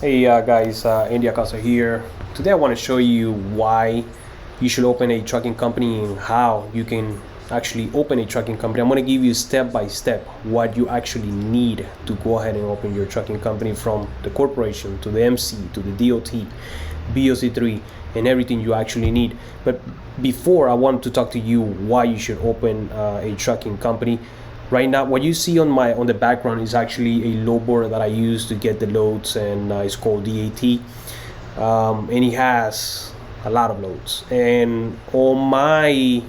Hey guys, Andy Acosta here. Today I want to show you why you should open a trucking company and how you can actually open a trucking company. I'm going to give you step by step what you actually need to go ahead and open your trucking company, from the corporation to the MC to the DOT, BOC3, and everything you actually need. But before, I want to talk to you why you should open a trucking company. Right now, what you see on the background is actually a load board that I use to get the loads, and it's called DAT, and it has a lot of loads. And on my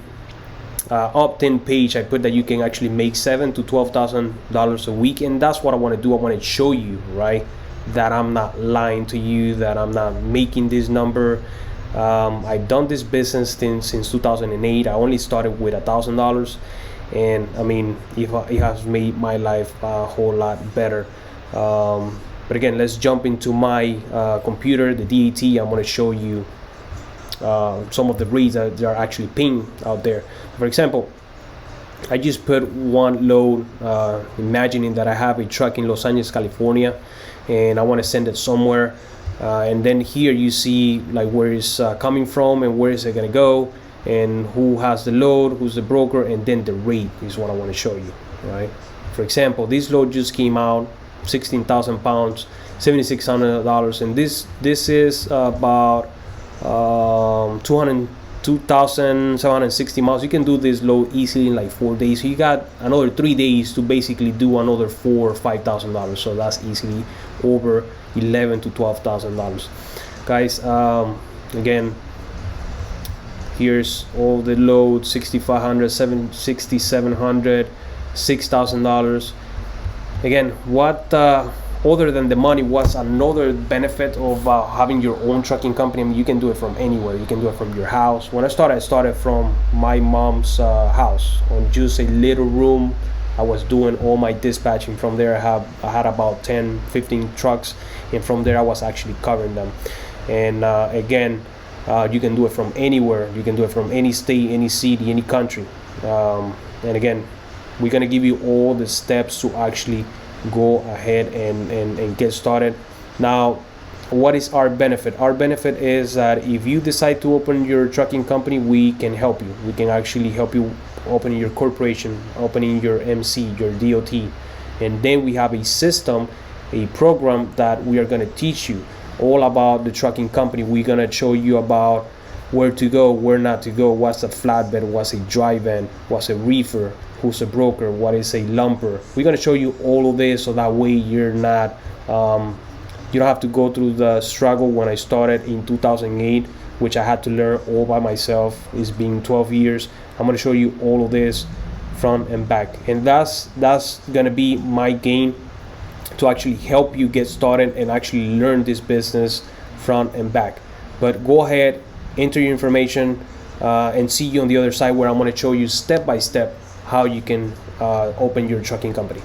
opt-in page, I put that you can actually make $7,000 to $12,000 a week, and that's what I want to do. I want to show you, right, that I'm not lying to you, that I'm not making this number. I've done this business since 2008. I only started with $1,000. And I mean, it has made my life a whole lot better. But again, let's jump into my computer, the DAT. I'm going to show you some of the rates that they are actually paying out there. For example, I just put one load, imagining that I have a truck in Los Angeles, California, and I want to send it somewhere. And then here you see like where it's coming from and where is it going to go, and who has the load, who's the broker, and then the rate is what I want to show you, right? For example, this load just came out, 16,000 pounds, $7,600, and this is about 2,760 miles. You can do this load easily in like 4 days. So you got another 3 days to basically do another $4,000 or $5,000. So that's easily over $11,000 to $12,000, guys. Again, here's all the loads: $6,500, $6,700, $6,000. Again, what other than the money, what's another benefit of having your own trucking company? I mean, you can do it from anywhere. You can do it from your house. When I started from my mom's house on just a little room. I was doing all my dispatching from there. I had about 10, 15 trucks, and from there I was actually covering them. And again, you can do it from anywhere. You can do it from any state, any city, any country. And again, we're gonna give you all the steps to actually go ahead and get started. Now, what is our benefit? Our benefit is that if you decide to open your trucking company, we can help you. We can actually help you opening your corporation, opening your MC, your DOT. And then we have a system, a program that we are gonna teach you all about the trucking company. We're gonna show you about where to go, where not to go, what's a flatbed, what's a dry van, what's a reefer, who's a broker, what is a lumper. We're gonna show you all of this, so that way you're not you don't have to go through the struggle when I started in 2008, which I had to learn all by myself. It's been 12 years. I'm gonna show you all of this front and back, and that's gonna be my game, to actually help you get started and actually learn this business front and back. But go ahead, enter your information, and see you on the other side, where I'm going to show you step by step how you can open your trucking company.